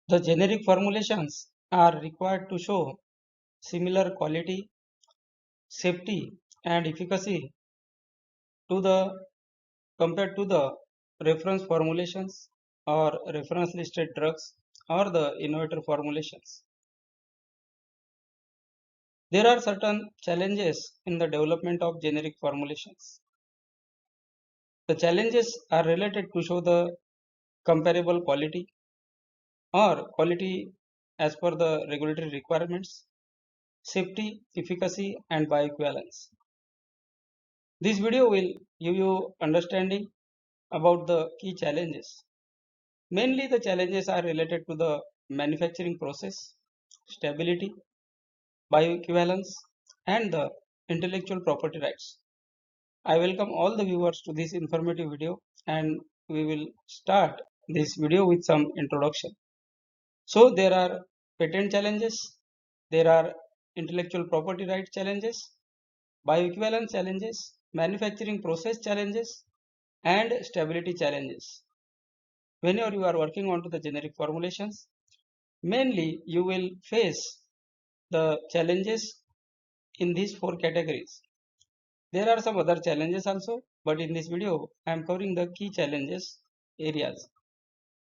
The generic formulations are required to show similar quality, safety, and efficacy to the compared to the reference formulations or reference listed drugs or the innovator formulations. There are certain challenges in the development of generic formulations. The challenges are related to show the comparable quality or quality as per the regulatory requirements, safety, efficacy, and bioequivalence. This video will give you understanding about the key challenges. Mainly the challenges are related to the manufacturing process, stability, bioequivalence, and the intellectual property rights. I welcome all the viewers to this informative video, and we will start this video with some introduction. So there are patent challenges, there are intellectual property rights challenges, bioequivalence challenges, manufacturing process challenges, and stability challenges. Whenever you are working on to the generic formulations, mainly you will face the challenges in these four categories. There are some other challenges also, but in this video I am covering the key challenges areas.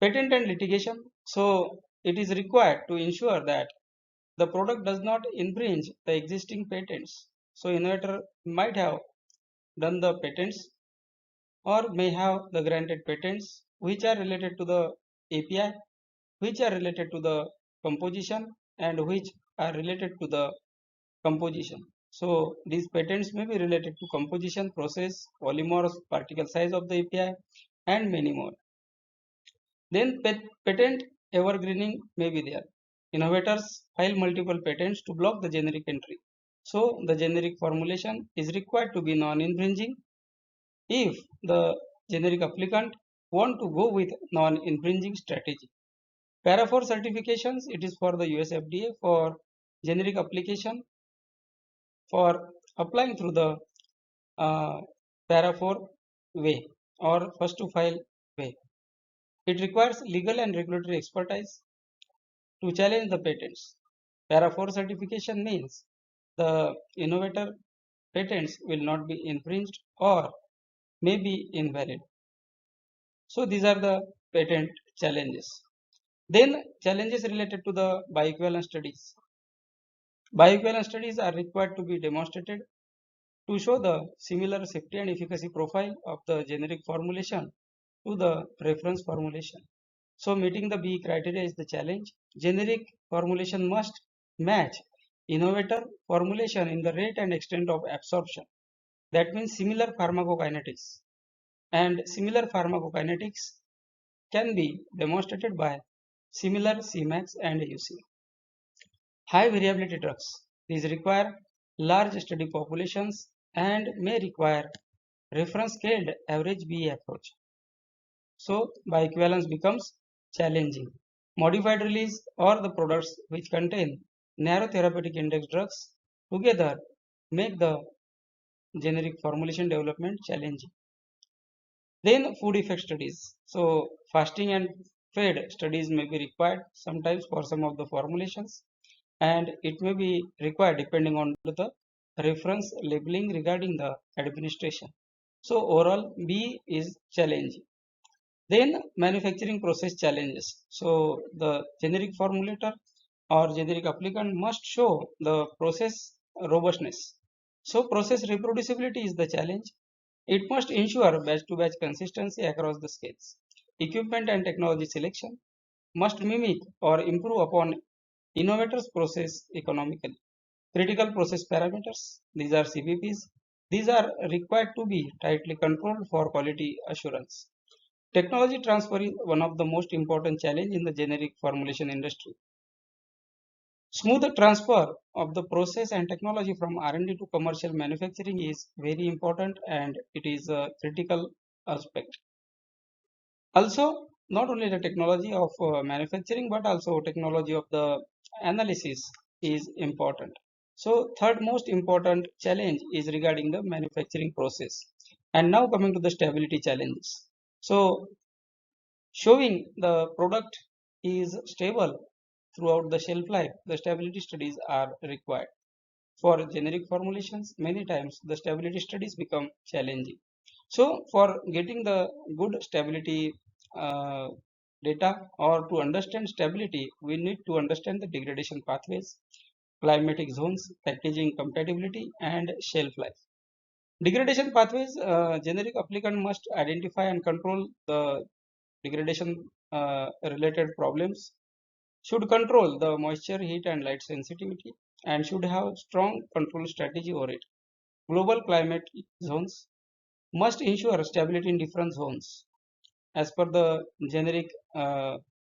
Patent and litigation. So it is required to ensure that the product does not infringe the existing patents. So innovator might have done the patents or may have the granted patents which are related to the API, which are related to the composition, and which are related to the composition. So these patents may be related to composition, process, polymorphs, particle size of the API, and many more. Then patent evergreening may be there. Innovators file multiple patents to block the generic entry. So the generic formulation is required to be non-infringing if the generic applicant want to go with non-infringing strategy. Para 4 certifications, it is for the US FDA for generic application for applying through the Para 4 way or first to file way. It requires legal and regulatory expertise to challenge the patents. Para 4 certification means the innovator patents will not be infringed or may be invalid. So these are the patent challenges. Then challenges related to the bioequivalence studies. Bioequivalence studies are required to be demonstrated to show the similar safety and efficacy profile of the generic formulation to the reference formulation. So meeting the B criteria is the challenge. Generic formulation must match innovator formulation in the rate and extent of absorption. That means similar pharmacokinetics. And similar pharmacokinetics can be demonstrated by similar Cmax and UC. High variability drugs. These require large study populations and may require reference scaled average BE approach. So bioequivalence becomes challenging. Modified release or the products which contain narrow therapeutic index drugs together make the generic formulation development challenging. Then food effect studies. So fasting and fed studies may be required sometimes for some of the formulations, and it may be required depending on the reference labeling regarding the administration. So overall B is challenging. Then manufacturing process challenges. So the generic formulator or generic applicant must show the process robustness. So process reproducibility is the challenge. It must ensure batch to batch consistency across the scales. Equipment and technology selection must mimic or improve upon innovators' process economically. Critical process parameters, these are CPPs. These are required to be tightly controlled for quality assurance. Technology transfer is one of the most important challenge in the generic formulation industry. Smooth transfer of the process and technology from R&D to commercial manufacturing is very important, and it is a critical aspect. Also, not only the technology of manufacturing, but also technology of the analysis is important. So third most important challenge is regarding the manufacturing process. And now coming to the stability challenges. So showing the product is stable throughout the shelf life, the stability studies are required. For generic formulations, many times the stability studies become challenging. So, for getting the good stability uh, data or to understand stability, we need to understand the degradation pathways, climatic zones, packaging compatibility, and shelf life. Degradation pathways, generic applicant must identify and control the degradation related problems, should control the moisture, heat, and light sensitivity, and should have strong control strategy over it. Global climate zones must ensure stability in different zones. As per the generic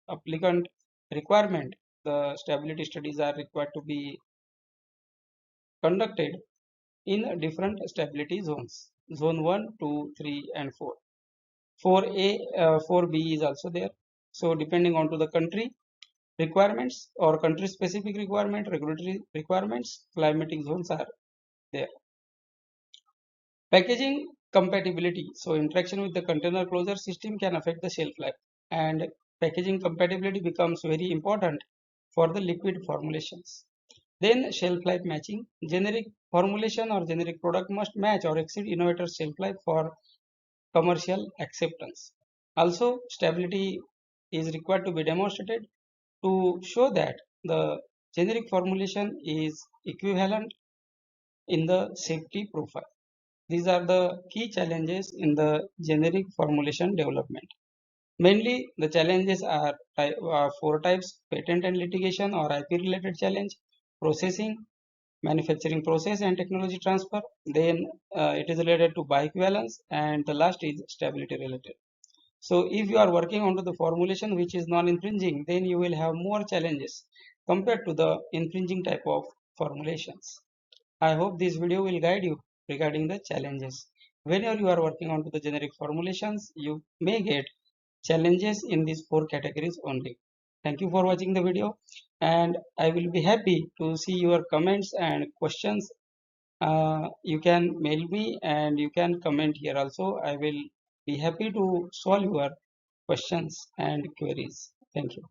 applicant requirement, the stability studies are required to be conducted in different stability zones. Zone 1, 2, 3, and 4. 4A, 4B is also there. So depending on to the country requirements or country specific requirement, regulatory requirements, climatic zones are there. Packaging compatibility. So interaction with the container closure system can affect the shelf life, and packaging compatibility becomes very important for the liquid formulations. Then shelf life matching. Generic formulation or generic product must match or exceed innovator shelf life for commercial acceptance. Also, stability is required to be demonstrated to show that the generic formulation is equivalent in the safety profile. These are the key challenges in the generic formulation development. Mainly, the challenges are four types: patent and litigation or IP related challenge, processing, manufacturing process and technology transfer. Then it is related to bioequivalence, and the last is stability related. So if you are working onto the formulation which is non-infringing, then you will have more challenges compared to the infringing type of formulations. I hope this video will guide you regarding the challenges. Whenever you are working onto the generic formulations, you may get challenges in these four categories only. Thank you for watching the video, and I will be happy to see your comments and questions. You can mail me and you can comment here also. I will be happy to solve your questions and queries. Thank you.